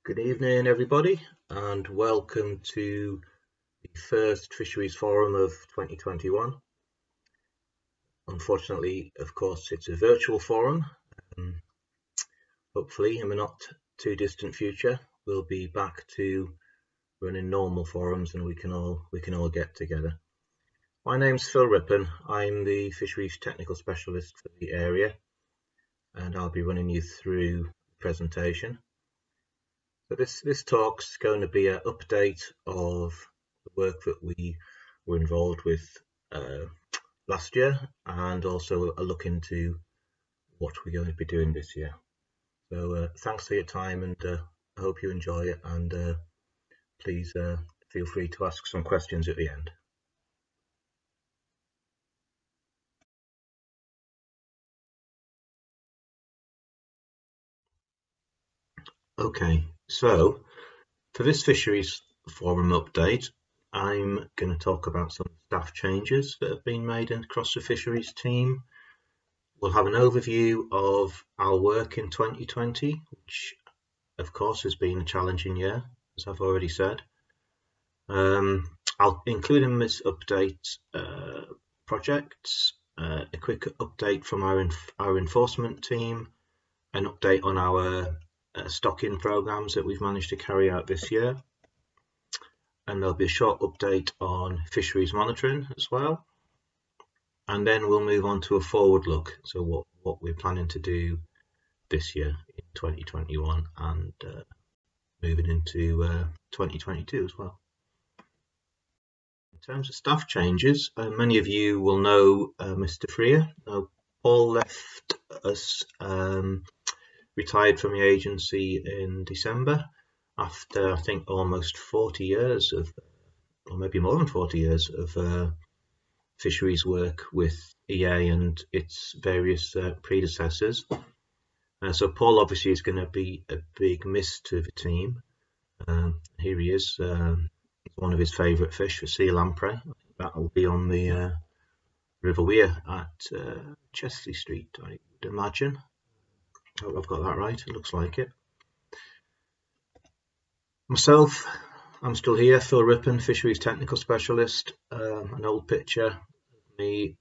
Good evening, everybody, and welcome to the first Fisheries Forum of 2021. Unfortunately, of course, it's a virtual forum. Hopefully, in the not too distant future, we'll be back to running normal forums and we can all get together. My name's Phil Rippon. I'm the Fisheries Technical Specialist for the area, and I'll be running you through the presentation. So this talk's going to be an update of the work that we were involved with last year, and also a look into what we're going to be doing this year. So thanks for your time, and I hope you enjoy it, and please feel free to ask some questions at the end. Okay, so for this Fisheries Forum update, I'm going to talk about some staff changes that have been made across the Fisheries team. We'll have an overview of our work in 2020, which of course has been a challenging year, as I've already said. I'll include in this update projects, a quick update from our enforcement team, an update on our stocking programs that we've managed to carry out this year, and there'll be a short update on fisheries monitoring as well. And then we'll move on to a forward look, so what we're planning to do this year in 2021 and moving into 2022 as well. In terms of staff changes, many of you will know Mr. Freer. Paul left us, retired from the agency in December after I think almost 40 years of, or maybe more than 40 years of fisheries work with EA and its various predecessors. So Paul obviously is going to be a big miss to the team. Here he is, one of his favourite fish, the sea lamprey. That will be on the River Weir at Chesley Street, I would imagine. I hope I've got that right, it looks like it. Myself, I'm still here, Phil Rippon, Fisheries Technical Specialist. An old picture of me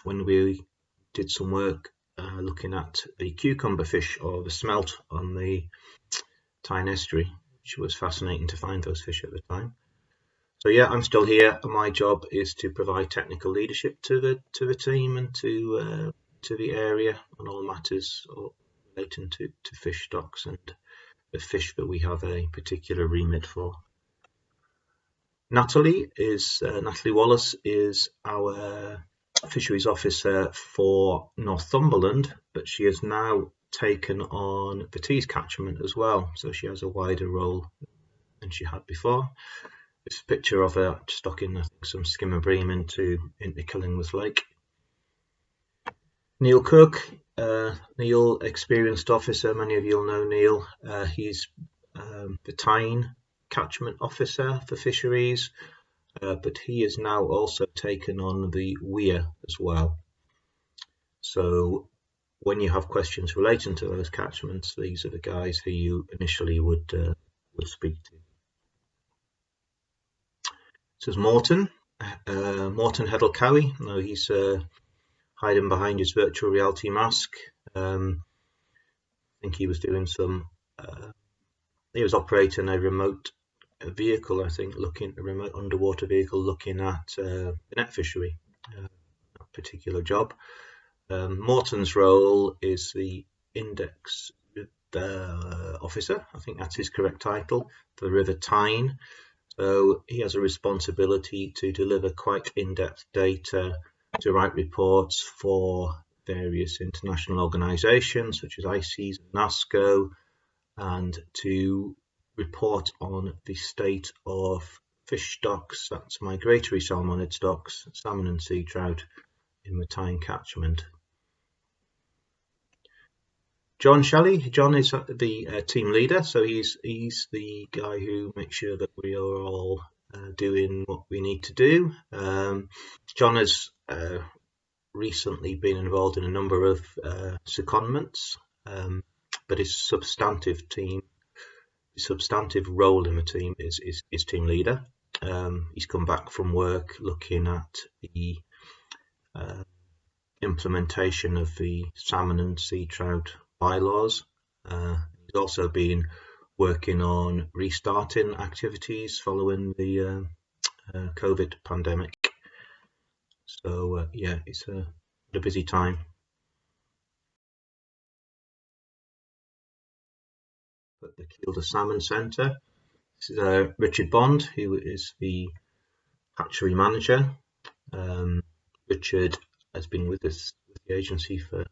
when we did some work looking at the cucumber fish, or the smelt, on the Tyne estuary, which was fascinating to find those fish at the time. So yeah, I'm still here, and my job is to provide technical leadership to the team and to the area on all matters relating to fish stocks and the fish that we have a particular remit for. Natalie Wallace is our fisheries officer for Northumberland, but she has now taken on the Tees catchment as well, so she has a wider role than she had before. This picture of her stocking, I think, some skimmer bream into Killingworth Lake. Neil Cook, Neil, experienced officer. Many of you will know Neil. He's the Tyne catchment officer for fisheries, but he has now also taken on the Weir as well. So when you have questions relating to those catchments, these are the guys who you initially would speak to. This is Morton Heddle-Cowie. Now he's hiding behind his virtual reality mask. I think he was doing some. He was operating a remote vehicle, I think, a remote underwater vehicle looking at the net fishery. That particular job. Morton's role is the index officer. I think that's his correct title for the River Tyne. So he has a responsibility to deliver quite in-depth data, to write reports for various international organisations such as ICES and NASCO, and to report on the state of fish stocks, that's migratory salmonid stocks, salmon and sea trout in the Tyne catchment. John Shelley. John is the team leader, so he's the guy who makes sure that we are all doing what we need to do. John has recently been involved in a number of secondments, but his substantive team substantive role in the team is team leader. He's come back from work looking at the implementation of the salmon and sea trout bylaws. He's also been working on restarting activities following the COVID pandemic. So yeah, it's a busy time. At the Kielder Salmon Centre, this is Richard Bond, who is the hatchery manager. Richard has been with us with the agency for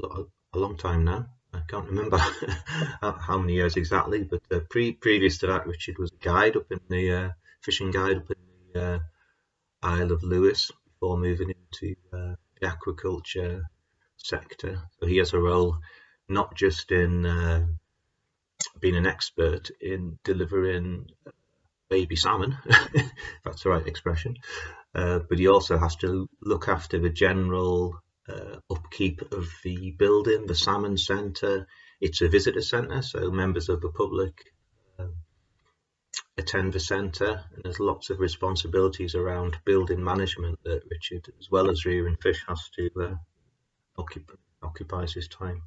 a long time now. I can't remember how many years exactly, but previous to that, Richard was a guide up in the fishing guide up in the Isle of Lewis before moving into the aquaculture sector. So he has a role not just in being an expert in delivering baby salmon, if that's the right expression, but he also has to look after the general upkeep of the building, the Salmon Centre. It's a visitor centre, so members of the public attend the centre, and there's lots of responsibilities around building management that Richard, as well as rearing fish, has to occupies his time.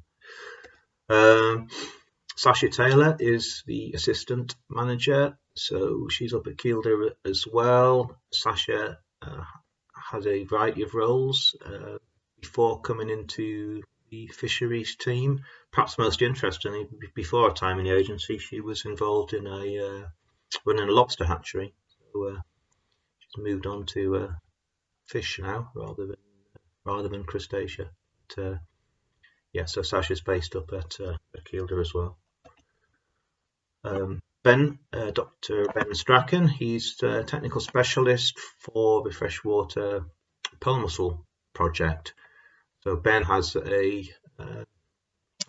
Sasha Taylor is the assistant manager, so she's up at Kielder as well. Sasha has a variety of roles before coming into the fisheries team. Perhaps most interestingly, before her time in the agency, she was involved in running a lobster hatchery. So she's moved on to fish now rather than crustacea. But, yeah, so Sasha's based up at Kielder as well. Dr. Ben Strachan, he's a technical specialist for the freshwater pearl mussel project. So Ben has a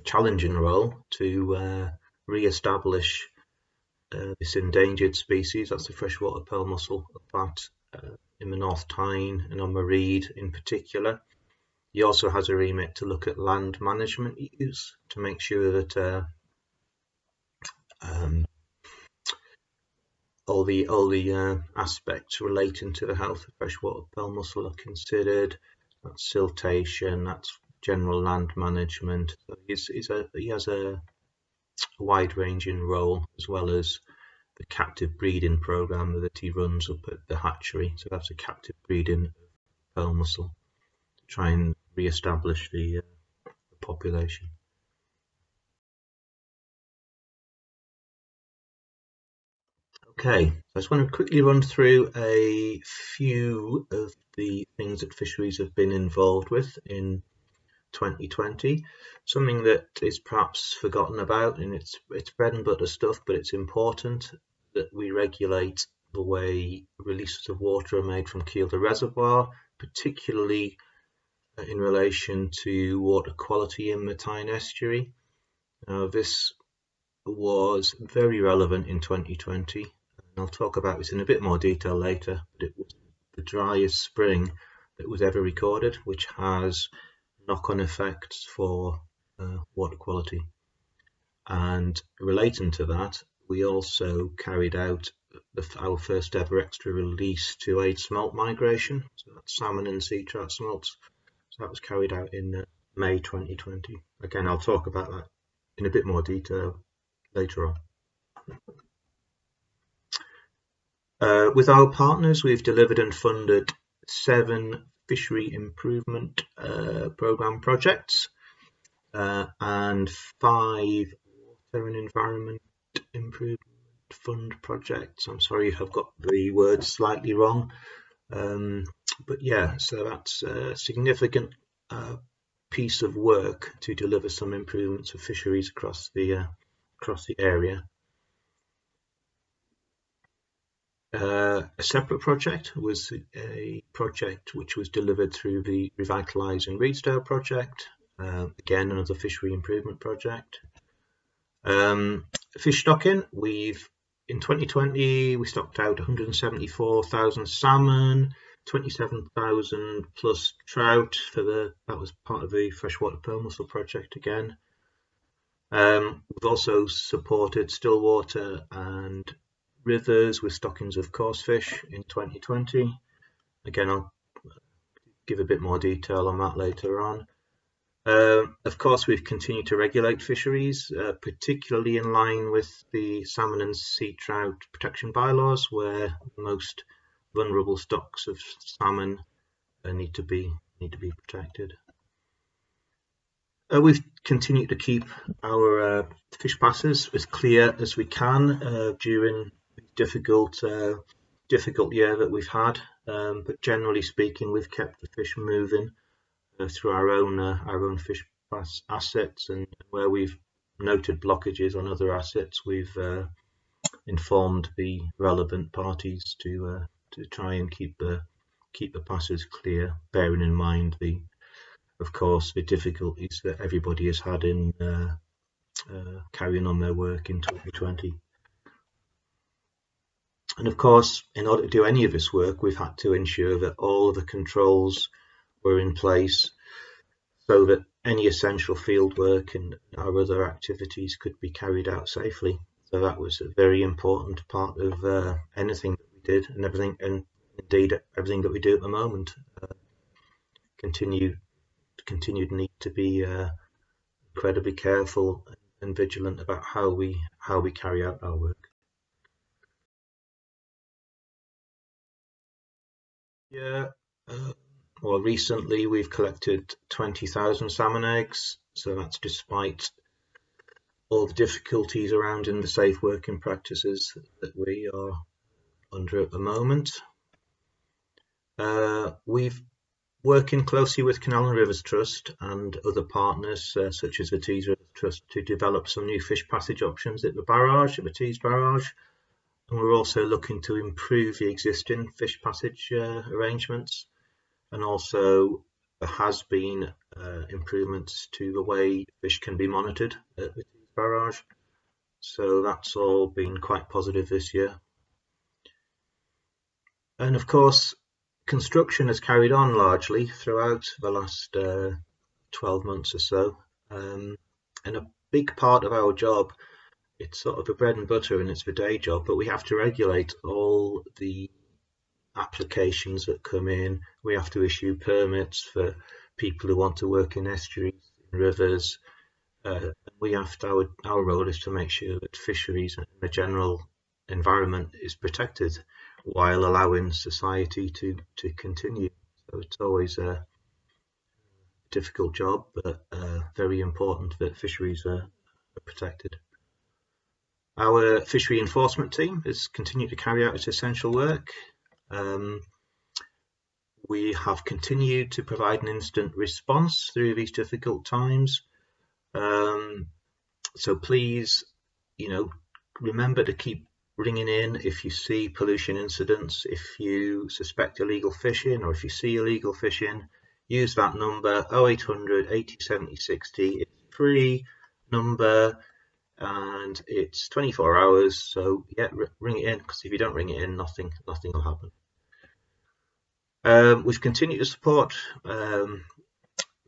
challenging role to re-establish this endangered species. That's the freshwater pearl mussel in the North Tyne and on the Reed in particular. He also has a remit to look at land management use to make sure that all the aspects relating to the health of freshwater pearl mussel are considered. That's siltation, that's general land management. So he has a wide-ranging role, as well as the captive breeding program that he runs up at the hatchery. So that's a captive breeding pearl mussel to try and re-establish the population. Okay, I just want to quickly run through a few of the things that fisheries have been involved with in 2020. Something that is perhaps forgotten about, and it's bread and butter stuff, but it's important that we regulate the way releases of water are made from Kielder Reservoir, particularly in relation to water quality in the Tyne estuary. Now, this was very relevant in 2020, and I'll talk about this in a bit more detail later, but it was the driest spring that was ever recorded, which has knock-on effects for water quality. And relating to that, we also carried out our first ever extra release to aid smolt migration, so that's salmon and sea trout smolts. So that was carried out in May 2020. Again, I'll talk about that in a bit more detail later on. With our partners, we've delivered and funded 7 fishery improvement programme projects and 5 water and environment improvement fund projects. I'm sorry if I've got the words slightly wrong, but yeah, so that's a significant piece of work to deliver some improvements of fisheries across the area. A separate project was a project which was delivered through the Revitalising Reedsdale project, again another fishery improvement project. Fish stocking, in 2020 we stocked out 174,000 salmon, 27,000 plus trout that was part of the freshwater pearl mussel project again. We've also supported still water and rivers with stockings of coarse fish in 2020. Again, I'll give a bit more detail on that later on. Of course, we've continued to regulate fisheries, particularly in line with the salmon and sea trout protection bylaws, where most vulnerable stocks of salmon need to be protected. We've continued to keep our fish passes as clear as we can during the difficult year that we've had. But generally speaking, we've kept the fish moving through our own fish pass assets, and where we've noted blockages on other assets, we've informed the relevant parties to try and keep the passes clear, bearing in mind of course, the difficulties that everybody has had in carrying on their work in 2020. And of course, in order to do any of this work, we've had to ensure that all of the controls were in place so that any essential field work and our other activities could be carried out safely. So that was a very important part of anything that we did, and indeed everything that we do at the moment. Continued need to be incredibly careful and vigilant about how we carry out our work. Yeah. Well, recently we've collected 20,000 salmon eggs, so that's despite all the difficulties around in the safe working practices that we are under at the moment. We've working closely with Canal and Rivers Trust and other partners such as the Tees Rivers Trust to develop some new fish passage options at the Tees Barrage, and we're also looking to improve the existing fish passage arrangements, and also there has been improvements to the way fish can be monitored at the Tees Barrage, so that's all been quite positive this year. And of course, construction has carried on largely throughout the last 12 months or so, and a big part of our job, it's sort of the bread and butter and it's the day job, but we have to regulate all the applications that come in. We have to issue permits for people who want to work in estuaries, in rivers. Our role is to make sure that fisheries and the general environment is protected while allowing society to continue. So it's always a difficult job, but very important that fisheries are protected. Our fishery enforcement team has continued to carry out its essential work. We have continued to provide an instant response through these difficult times. So please, remember to keep ringing in if you see pollution incidents, if you suspect illegal fishing, or if you see illegal fishing. Use that number 0800 80 70 60. It's a free number and it's 24 hours. So yeah, ring it in, because if you don't ring it in, nothing will happen. We've continued to support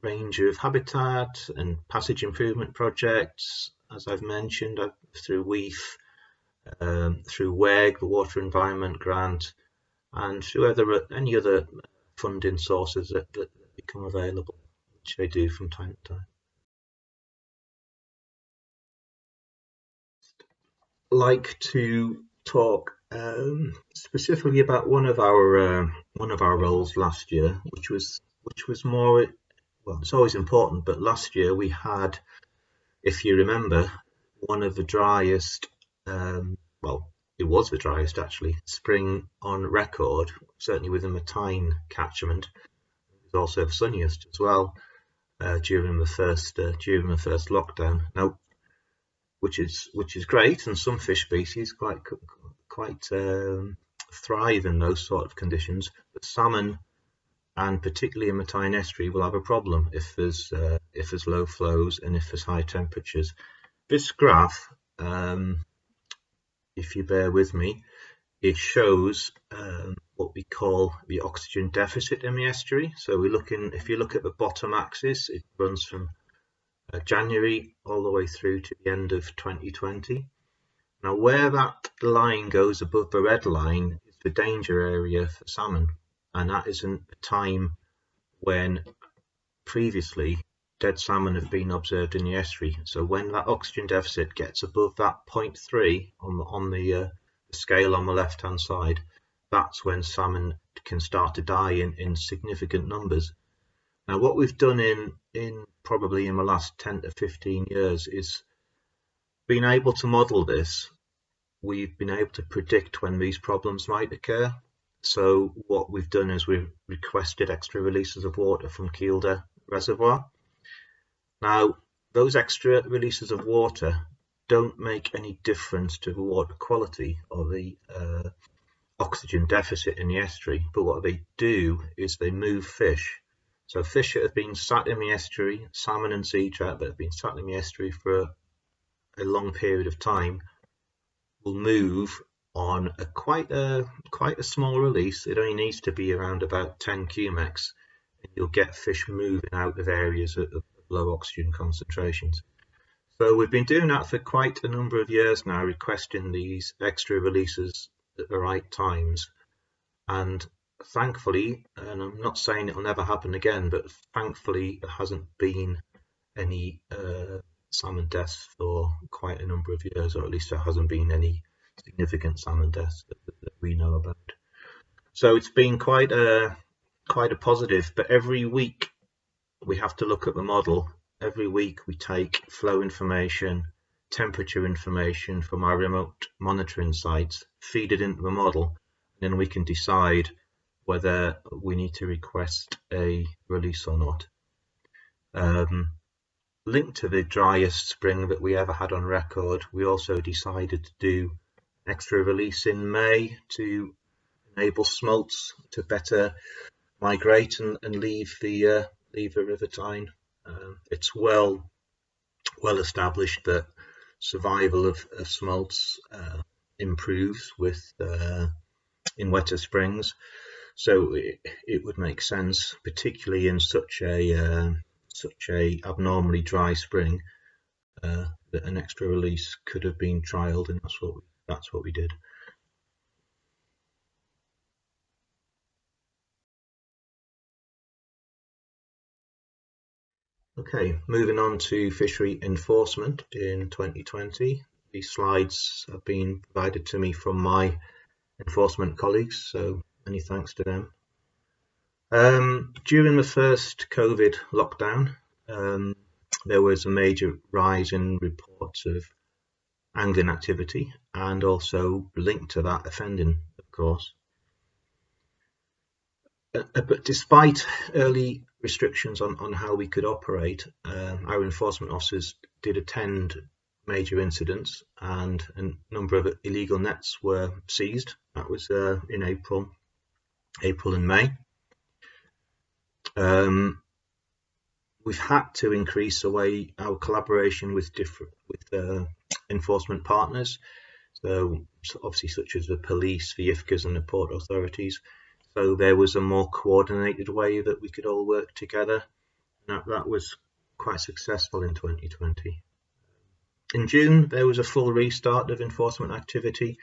range of habitat and passage improvement projects, as I've mentioned, through WEEF, through WEG, the Water Environment Grant, and through any other funding sources that become available, which they do from time to time. I'd like to talk specifically about one of our roles last year, which was more. Well, it's always important, but last year we had, if you remember, one of the driest, it was the driest actually, spring on record, certainly within the Tyne catchment. It was also the sunniest as well during the first lockdown. Now, which is great, and some fish species quite thrive in those sort of conditions. But salmon, and particularly in the Tyne estuary, will have a problem if there's low flows and if there's high temperatures. This graph, if you bear with me, it shows what we call the oxygen deficit in the estuary. So if you look at the bottom axis, it runs from January all the way through to the end of 2020. Now, where that line goes above the red line is the danger area for salmon, and that isn't a time when previously dead salmon have been observed in the estuary. So when that oxygen deficit gets above that 0.3 on the scale on the left hand side, that's when salmon can start to die in significant numbers. Now, what we've done in probably in the last 10 to 15 years is being able to model this. We've been able to predict when these problems might occur. So what we've done is we've requested extra releases of water from Kielder Reservoir. Now, those extra releases of water don't make any difference to the water quality or the oxygen deficit in the estuary, but what they do is they move fish. So fish that have been sat in the estuary, salmon and sea trout that have been sat in the estuary for a long period of time, will move on quite a small release. It only needs to be around about 10 cumex, and you'll get fish moving out of areas of low oxygen concentrations. So we've been doing that for quite a number of years now, requesting these extra releases at the right times. And thankfully, and I'm not saying it'll never happen again, but thankfully there hasn't been any salmon deaths for quite a number of years, or at least there hasn't been any significant salmon deaths that we know about. So it's been quite a positive, but every week we have to look at the model. Every week we take flow information, temperature information from our remote monitoring sites, feed it into the model, and then we can decide whether we need to request a release or not. Linked to the driest spring that we ever had on record, we also decided to do an extra release in May to enable smolts to better migrate and leave the river Tyne. It's well established that survival of smolts improves with in wetter springs, so it would make sense, particularly in such a abnormally dry spring, that an extra release could have been trialled, and that's what we did. Okay, moving on to fishery enforcement in 2020. These slides have been provided to me from my enforcement colleagues, so many thanks to them. During the first COVID lockdown, there was a major rise in reports of angling activity, and also linked to that, offending, of course. But despite early restrictions on how we could operate, our enforcement officers did attend major incidents, and a number of illegal nets were seized. That was in April and May. We've had to increase our collaboration with enforcement partners, so obviously such as the police, the IFCAs and the port authorities. So there was a more coordinated way that we could all work together. That was quite successful in 2020. In June, there was a full restart of enforcement activity.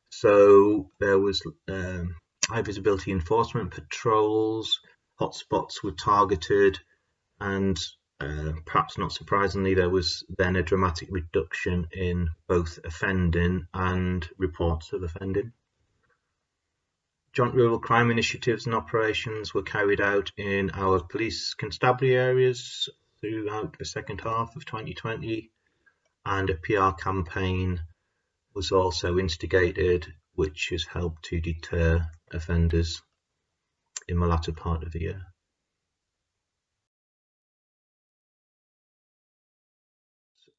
So there was high visibility enforcement patrols, hotspots were targeted, and perhaps not surprisingly, there was then a dramatic reduction in both offending and reports of offending. Joint rural crime initiatives and operations were carried out in our police constabulary areas throughout the second half of 2020, and a PR campaign was also instigated, which has helped to deter offenders in the latter part of the year.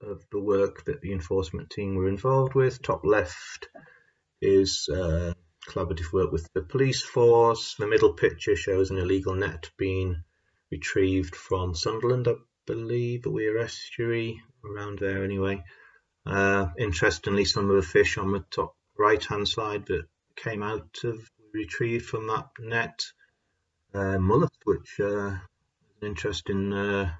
Of the work that the enforcement team were involved with, top left is collaborative work with the police force. The middle picture shows an illegal net being retrieved from Sunderland, I believe, a Weir estuary, around there anyway. Interestingly, some of the fish on the top right hand side that came out of retrieved from that net, mullet, which is an interesting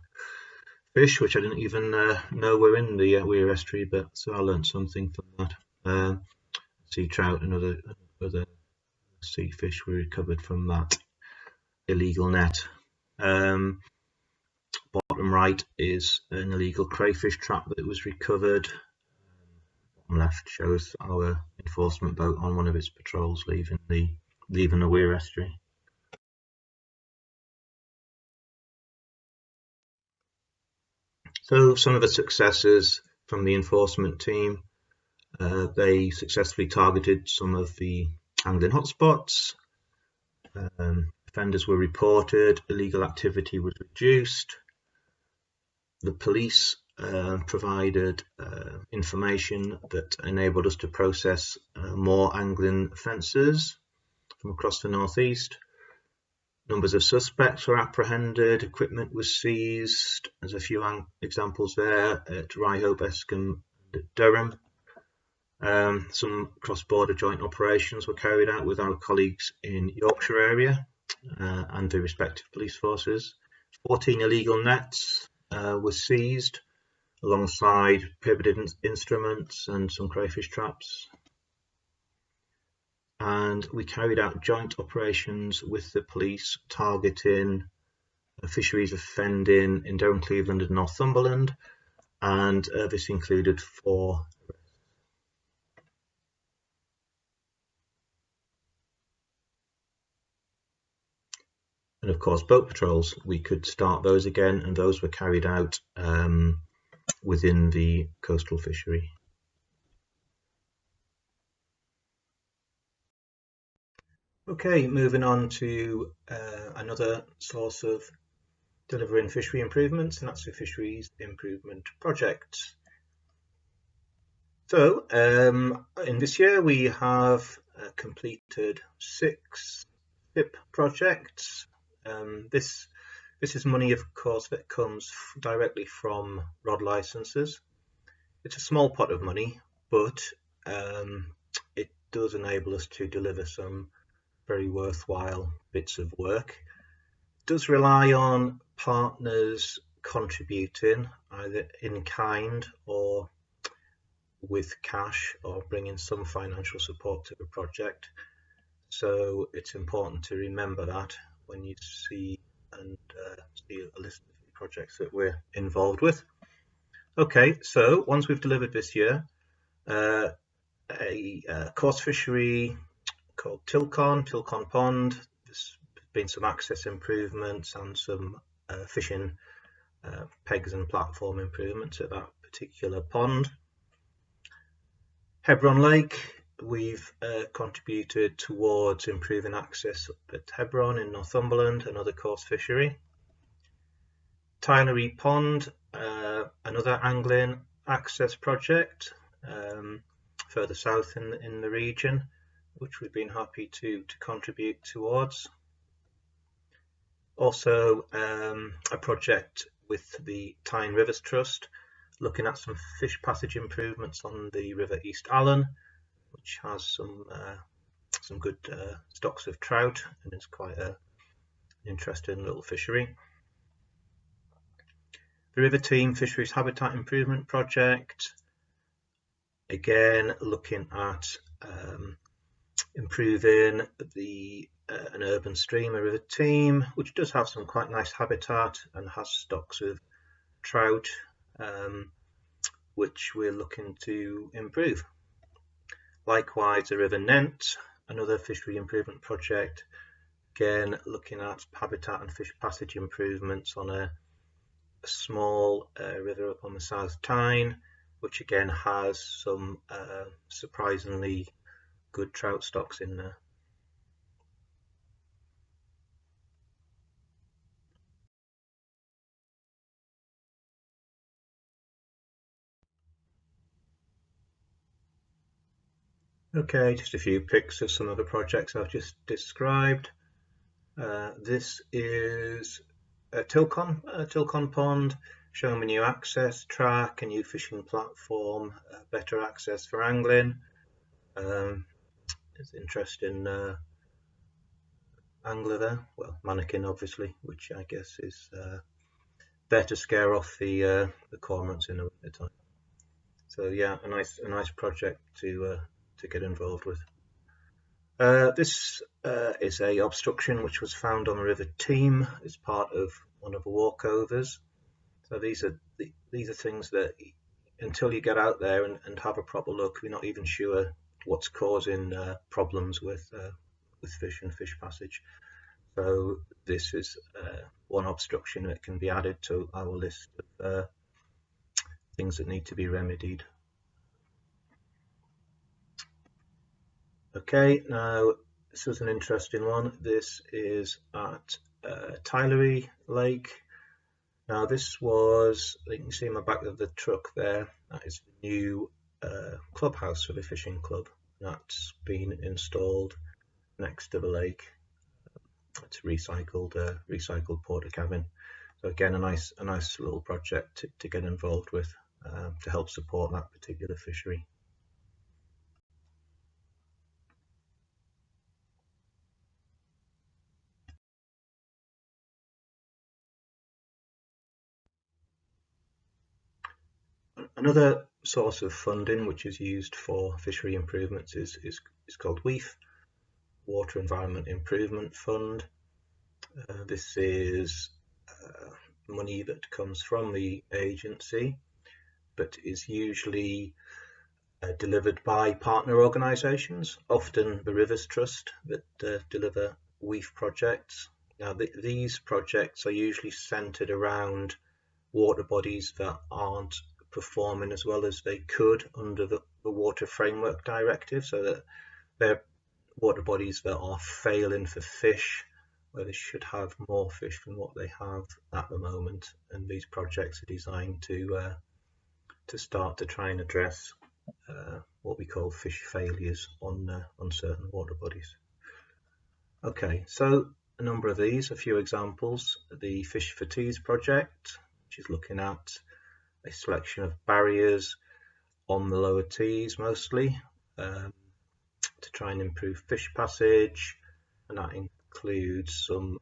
fish, which I didn't even know were in the Weir estuary, but so I learned something from that. Sea trout and other sea fish were recovered from that illegal net. Bottom right is an illegal crayfish trap that was recovered. Bottom left shows our enforcement boat on one of its patrols leaving the Weir estuary. So some of the successes from the enforcement team, they successfully targeted some of the angling hotspots. Offenders were reported, illegal activity was reduced. The police provided information that enabled us to process more angling offences from across the northeast. Numbers of suspects were apprehended, equipment was seized. There's a few examples there at Ryhope, Escombe, and Durham. Some cross-border joint operations were carried out with our colleagues in Yorkshire area and the respective police forces. 14 illegal nets were seized alongside prohibited instruments and some crayfish traps. And we carried out joint operations with the police targeting fisheries offending in Durham, Cleveland and Northumberland, and this included 4 arrests. And of course boat patrols, we could start those again, and those were carried out within the coastal fishery. Okay, moving on to another source of delivering fishery improvements, and that's the Fisheries Improvement Project. So in this year we have completed 6 FIP projects. This is money, of course, that comes directly from rod licenses. It's a small pot of money, but it does enable us to deliver some very worthwhile bits of work. It does rely on partners contributing either in kind or with cash or bringing some financial support to the project. So it's important to remember that when you see a list of the projects that we're involved with. Okay, so once we've delivered this year, a coarse fishery called Tilcon Pond. There's been some access improvements and some fishing pegs and platform improvements at that particular pond. Hebron Lake, we've contributed towards improving access at Hebron in Northumberland, another coarse fishery. Tylery Pond, another angling access project further south in the region, which we've been happy to contribute towards. Also a project with the Tyne Rivers Trust, looking at some fish passage improvements on the River East Allen, which has some good stocks of trout, and it's quite an interesting little fishery. The River Team Fisheries Habitat Improvement Project, again looking at improving an urban stream, a river Team, which does have some quite nice habitat and has stocks of trout, which we're looking to improve. Likewise, the River Nent, another fishery improvement project, again looking at habitat and fish passage improvements on a small river up on the South Tyne, which again has some surprisingly good trout stocks in there. Okay, just a few pics of some of the projects I've just described. This is a Tilcon Pond, showing a new access track, a new fishing platform, better access for angling. It's interesting angler there, well, mannequin obviously, which I guess is there to scare off the cormorants in the winter time. So yeah, a nice project to get involved with. This is a obstruction which was found on the River Team as part of one of the walkovers. So these are things that until you get out there and have a proper look, we're not even sure what's causing problems with fish and fish passage. So this is one obstruction that can be added to our list of things that need to be remedied. Okay, now this is an interesting one. This is at Tylery Lake. Now this was, you can see in the back of the truck there, that is the new clubhouse for the fishing club. That's been installed next to the lake. It's recycled porta cabin. So again, a nice little project to get involved with to help support that particular fishery. Another source of funding which is used for fishery improvements is called WEIF, Water Environment Improvement Fund. This is money that comes from the agency, but is usually delivered by partner organisations, often the Rivers Trust that deliver WEIF projects. Now these projects are usually centred around water bodies that aren't performing as well as they could under the Water Framework Directive, so that they're water bodies that are failing for fish, where they should have more fish than what they have at the moment, and these projects are designed to start to try and address what we call fish failures on certain water bodies. Okay, so a number of these, a few examples. The Fish for Tees project, which is looking at a selection of barriers on the lower tees mostly to try and improve fish passage, and that includes some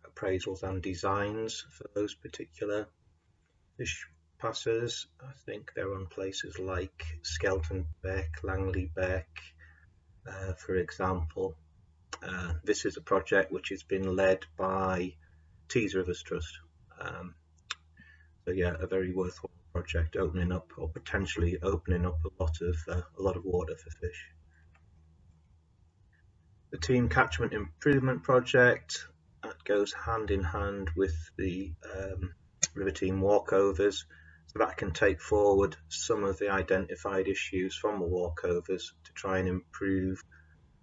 appraisals and designs for those particular fish passes. I think they're on places like Skelton Beck, Langley Beck, for example. This is a project which has been led by Tees Rivers Trust. So yeah, a very worthwhile project, opening up or potentially opening up a lot of water for fish. The Team Catchment Improvement Project, that goes hand in hand with the River Team walkovers, so that can take forward some of the identified issues from the walkovers to try and improve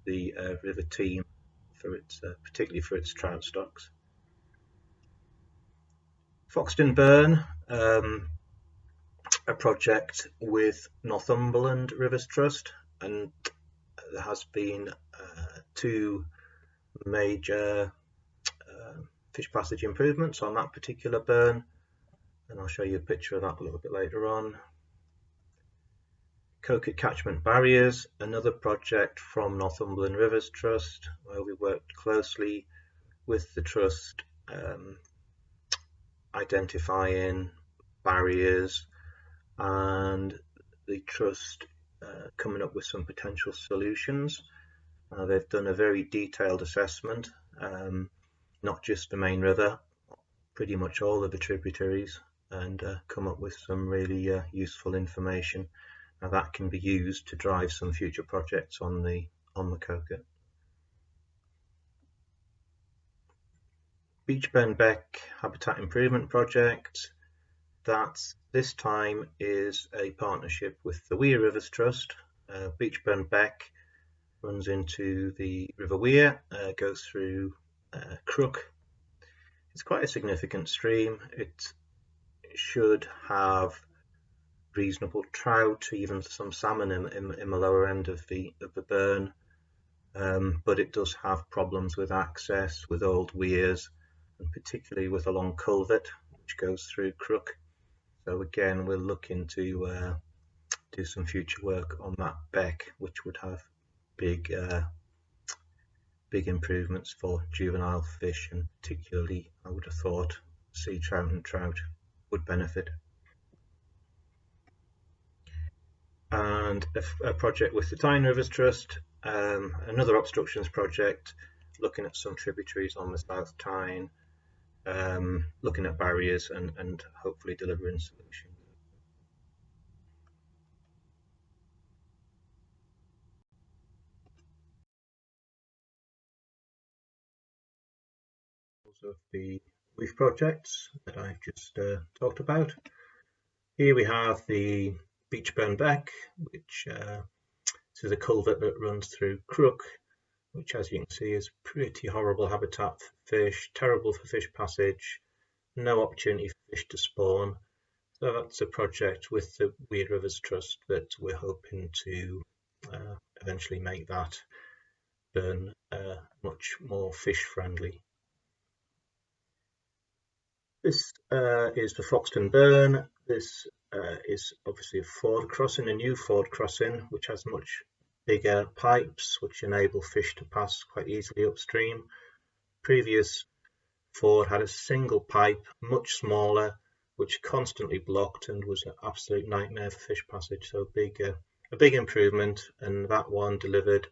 the River Team for its particularly for its trout stocks. Foxton Burn, a project with Northumberland Rivers Trust, and there has been two major fish passage improvements on that particular burn, and I'll show you a picture of that a little bit later on. Coquet Catchment Barriers, another project from Northumberland Rivers Trust, where we worked closely with the Trust identifying barriers and the Trust coming up with some potential solutions. They've done a very detailed assessment, not just the main river, pretty much all of the tributaries, and come up with some really useful information. Now that can be used to drive some future projects on the Coquet. Beachburn Beck Habitat Improvement Project, that this time is a partnership with the Weir Rivers Trust. Beachburn Beck runs into the River Weir, goes through Crook. It's quite a significant stream. It should have reasonable trout, even some salmon in the lower end of the burn, but it does have problems with access, with old weirs, and particularly with a long culvert which goes through Crook. So again, we're looking to do some future work on that beck, which would have big improvements for juvenile fish, and particularly, I would have thought, sea trout and trout would benefit. And a project with the Tyne Rivers Trust, another obstructions project, looking at some tributaries on the South Tyne, looking at barriers and hopefully delivering solutions. Also the reef projects that I've just talked about. Here we have the Beachburn Beck, which is a culvert that runs through Crook, which, as you can see, is pretty horrible habitat for fish, terrible for fish passage, no opportunity for fish to spawn. So that's a project with the Weir Rivers Trust that we're hoping to eventually make that burn much more fish friendly. This is the Foxton Burn. This is obviously a ford crossing, a new ford crossing, which has much bigger pipes which enable fish to pass quite easily upstream. Previous ford had a single pipe, much smaller, which constantly blocked and was an absolute nightmare for fish passage. So a big improvement, and that one delivered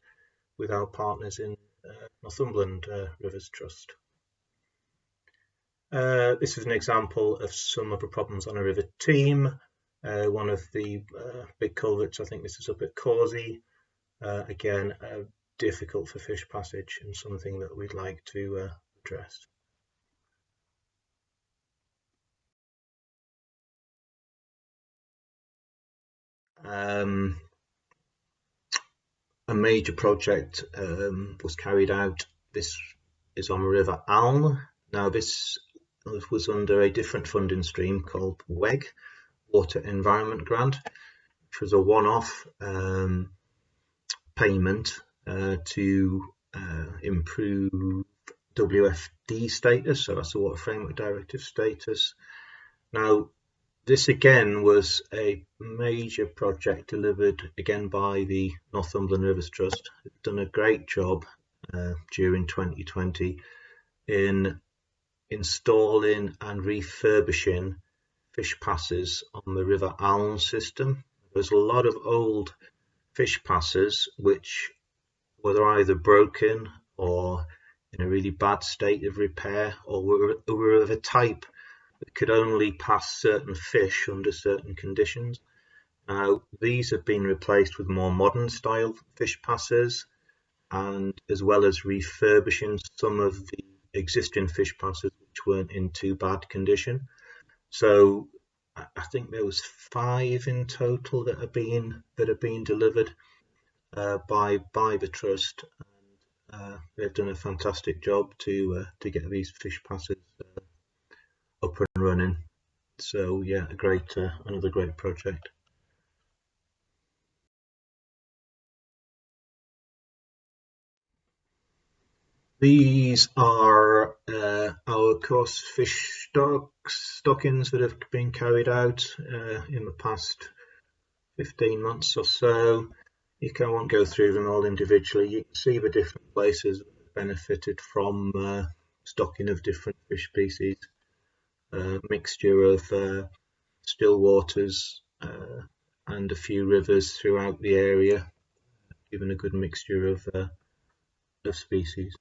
with our partners in Northumberland Rivers Trust. This is an example of some of the problems on a river Team. One of the big culverts, I think this is up at Causey. Again, difficult for fish passage and something that we'd like to address. A major project was carried out. This is on the River Alma. Now this was under a different funding stream called WEG, Water Environment Grant, which was a one-off payment to improve WFD status, so that's the Water Framework Directive status. Now this again was a major project delivered again by the Northumberland Rivers Trust. They've done a great job during 2020 in installing and refurbishing fish passes on the River Alma system. There's a lot of old fish passes which were either broken or in a really bad state of repair, or were of a type that could only pass certain fish under certain conditions. Now, these have been replaced with more modern style fish passes, and as well as refurbishing some of the existing fish passes which weren't in too bad condition. So I think there was 5 in total that are being delivered by the trust. They've done a fantastic job to get these fish passes up and running. So yeah, another great project. These are our coarse fish stockings that have been carried out in the past 15 months or so. I won't go through them all individually. You can see the different places that have benefited from stocking of different fish species. Mixture of still waters and a few rivers throughout the area, giving a good mixture of species.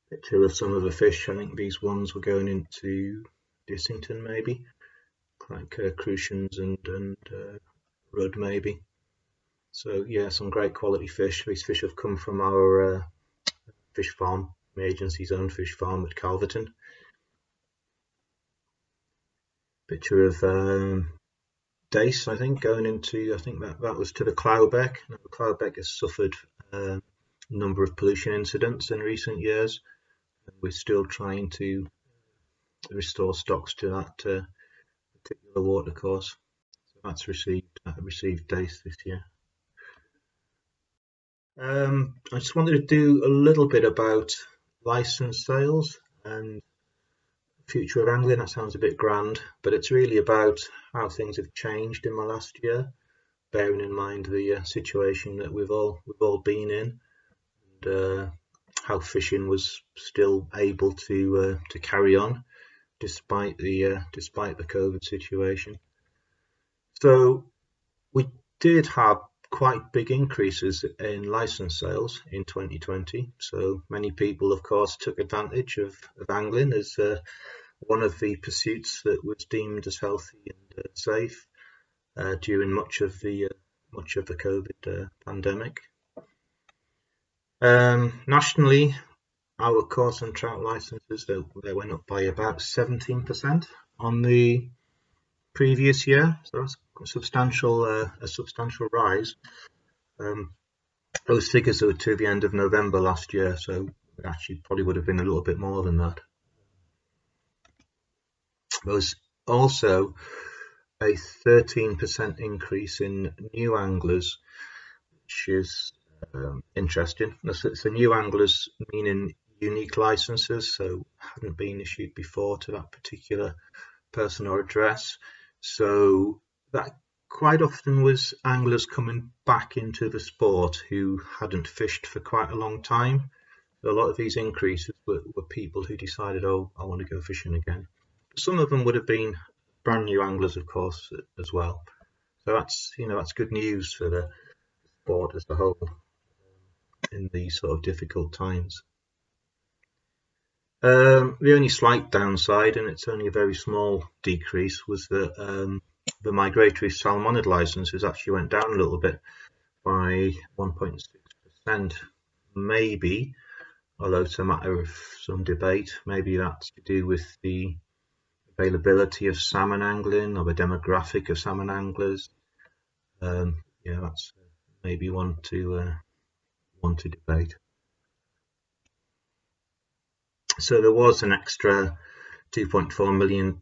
Picture of some of the fish. I think these ones were going into Dissington maybe, like crucians and rudd maybe. So yeah, some great quality fish. These fish have come from our fish farm, the agency's own fish farm at Calverton. Picture of dace, I think, going into, I think that was to the Cloudbeck. Now, the Cloudbeck has suffered a number of pollution incidents in recent years. We're still trying to restore stocks to that particular watercourse. So that's received dace this year. I just wanted to do a little bit about license sales, and future of angling. That sounds a bit grand, but it's really about how things have changed in the last year, bearing in mind the situation that we've all been in, and how fishing was still able to carry on despite the COVID situation. So we did have quite big increases in license sales in 2020. So many people, of course, took advantage of angling as one of the pursuits that was deemed as healthy and safe during much of the COVID pandemic. Nationally, our coarse and trout licenses they went up by about 17% on the previous year, so that's a substantial rise. Those figures are to the end of November last year, so it actually probably would have been a little bit more than that. There was also a 13% increase in new anglers, which is interesting. So new anglers meaning unique licenses, so hadn't been issued before to that particular person or address. So that quite often was anglers coming back into the sport who hadn't fished for quite a long time. So a lot of these increases were people who decided, oh, I want to go fishing again. Some of them would have been brand new anglers, of course, as well. So that's good news for the sport as a whole in these sort of difficult times. The only slight downside, and it's only a very small decrease, was that the migratory salmonid licenses actually went down a little bit by 1.6%. Maybe, although it's a matter of some debate, maybe that's to do with the availability of salmon angling or the demographic of salmon anglers. That's maybe one to debate. So there was an extra £2.4 million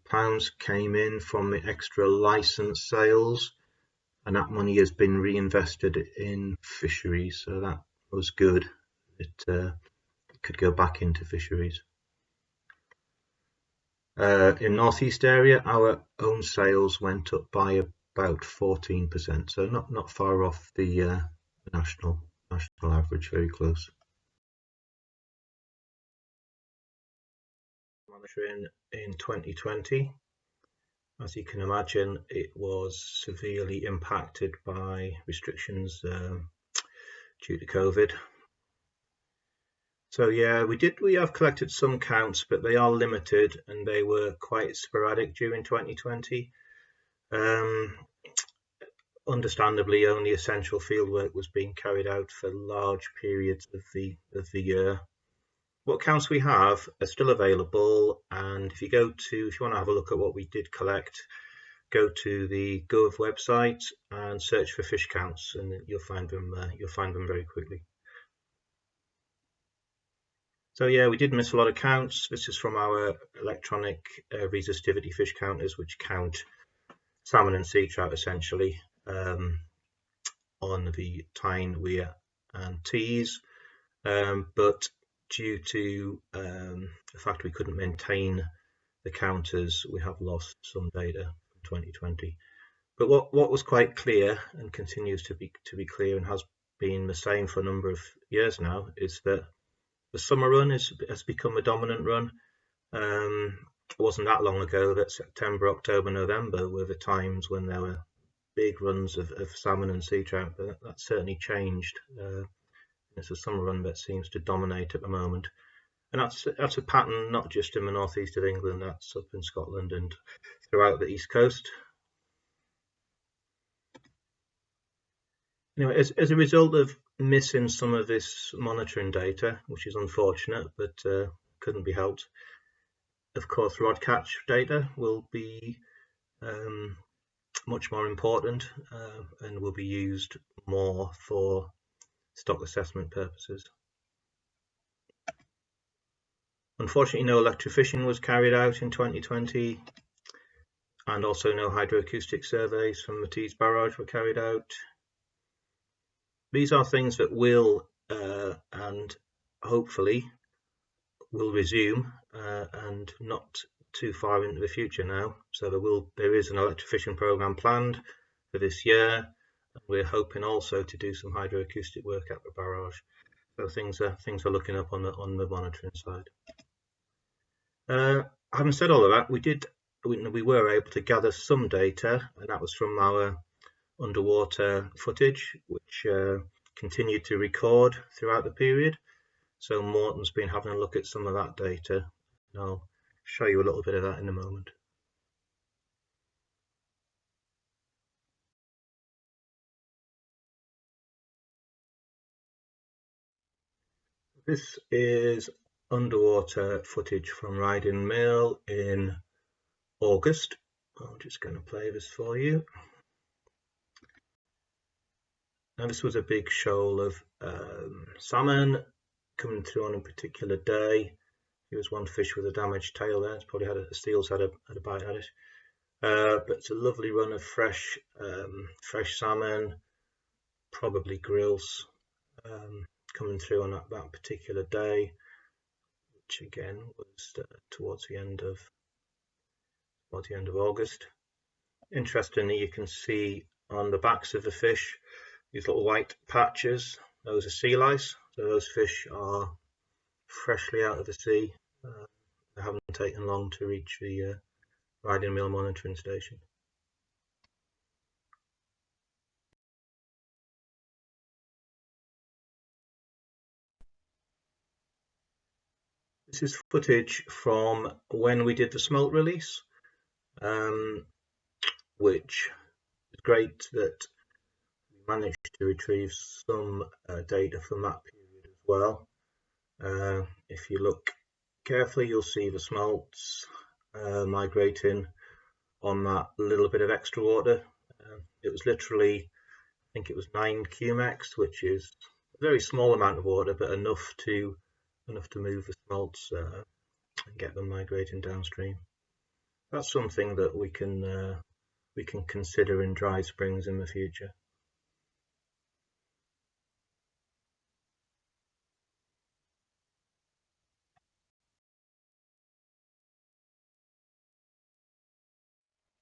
came in from the extra license sales, and that money has been reinvested in fisheries, so that was good. It could go back into fisheries. In Northeast area, our own sales went up by about 14%, so not far off the national average, very close. Monitoring in 2020, as you can imagine, it was severely impacted by restrictions due to COVID. So yeah, we have collected some counts, but they are limited and they were quite sporadic during 2020. Understandably, only essential fieldwork was being carried out for large periods of the year. What counts we have are still available, and if you want to have a look at what we did collect, go to the Gov website and search for fish counts, and you'll find them very quickly. So yeah, we did miss a lot of counts. This is from our electronic resistivity fish counters, which count salmon and sea trout essentially on the tine, weir and tees, but due to the fact we couldn't maintain the counters, we have lost some data from 2020. But what was quite clear and continues to be clear and has been the same for a number of years now is that the summer run has become a dominant run. It wasn't that long ago that September, October, November were the times when there were big runs of salmon and sea trout, but that's certainly changed. It's a summer run that seems to dominate at the moment, and that's a pattern not just in the northeast of England, that's up in Scotland and throughout the east coast. As a result of missing some of this monitoring data, which is unfortunate, but couldn't be helped, of course rod catch data will be much more important and will be used more for stock assessment purposes. Unfortunately, no electrofishing was carried out in 2020, and also no hydroacoustic surveys from the Tees Barrage were carried out. These are things that will and hopefully will resume and not too far into the future now. So there is an electrofishing program planned for this year. We're hoping also to do some hydroacoustic work at the barrage. So things are looking up on the monitoring side. Having said all of that, we were able to gather some data, and that was from our underwater footage, which continued to record throughout the period. So Morton's been having a look at some of that data, and I'll show you a little bit of that in a moment. This is underwater footage from Riding Mill in August. I'm just going to play this for you. Now this was a big shoal of salmon coming through on a particular day. There was one fish with a damaged tail there. It's probably the seals had a bite at it. But it's a lovely run of fresh salmon, probably grills, coming through on that particular day, which again was towards the end of August. Interestingly, you can see on the backs of the fish these little white patches. Those are sea lice. So those fish are freshly out of the sea. They haven't taken long to reach the Riding Mill monitoring station. This is footage from when we did the smolt release, which is great that we managed to retrieve some data from that period as well. If you look carefully, you'll see the smolts migrating on that little bit of extra water. It was literally, I think it was 9 cumex, which is a very small amount of water, but enough to move the smolts and get them migrating downstream. That's something that we can consider in dry springs in the future.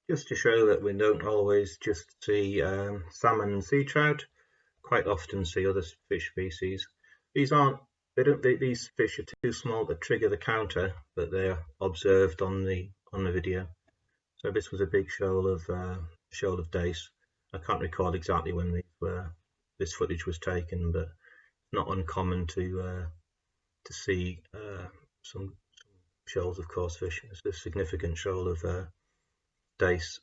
Just to show that we don't always just see salmon and sea trout, quite often see other fish species. These fish are too small to trigger the counter, but they're observed on the video. So this was a big shoal of dace. I can't recall exactly when this footage was taken, but not uncommon to see some shoals of coarse fish. It's a significant shoal of dace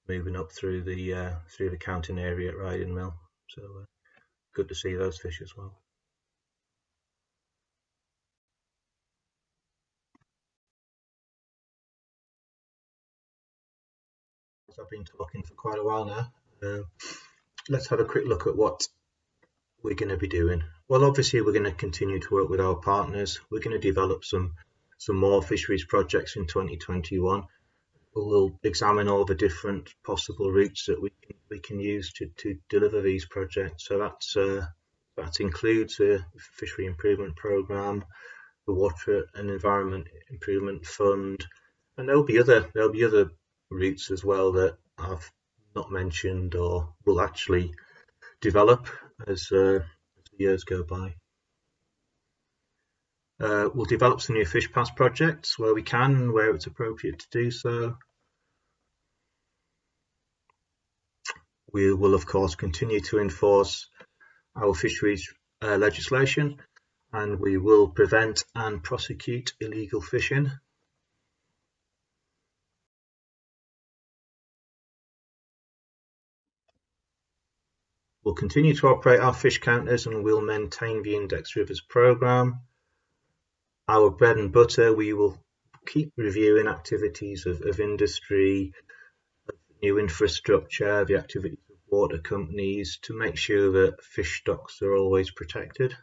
moving up through the counting area at Riding Mill. So good to see those fish as well. I've been talking for quite a while now. Let's have a quick look at what we're going to be doing. Well, obviously we're going to continue to work with our partners. We're going to develop some more fisheries projects in 2021. We'll examine all the different possible routes that we can use to deliver these projects. So that includes a fishery improvement programme, the Water and Environment Improvement Fund, and there'll be other routes as well that I've not mentioned or will actually develop as the years go by. We'll develop some new fish pass projects where we can and where it's appropriate to do so. We will of course continue to enforce our fisheries legislation, and we will prevent and prosecute illegal fishing. We'll continue to operate our fish counters and we'll maintain the Index Rivers programme. Our bread and butter, we will keep reviewing activities of industry, of new infrastructure, the activities of water companies to make sure that fish stocks are always protected.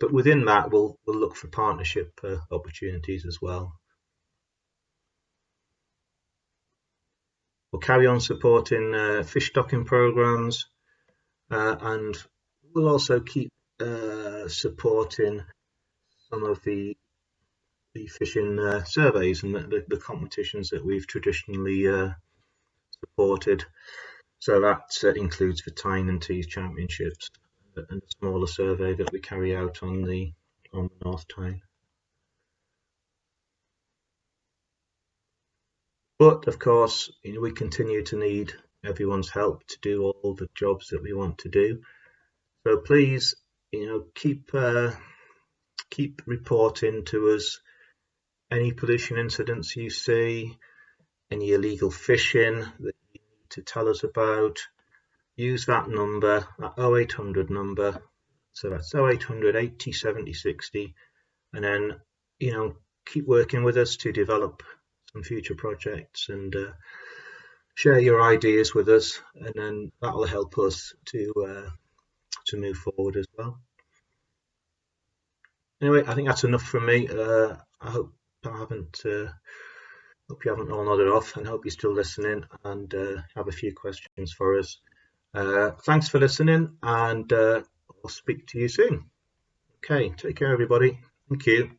But within that, we'll look for partnership opportunities as well. We'll carry on supporting fish stocking programs, and we'll also keep supporting some of the fishing surveys and the competitions that we've traditionally supported. So that includes the Tyne and Tees Championships and a smaller survey that we carry out on the North Tyne. But of course, we continue to need everyone's help to do all the jobs that we want to do. So please, keep reporting to us any pollution incidents you see, any illegal fishing that you need to tell us about. Use that number, that 0800 number. So that's 0800 80 70 60, and then keep working with us to develop some future projects and share your ideas with us, and then that'll help us to move forward as well. Anyway, I think that's enough from me. I hope you haven't all nodded off, and hope you're still listening and have a few questions for us. Thanks for listening, and I'll speak to you soon. Okay, take care, everybody. Thank you.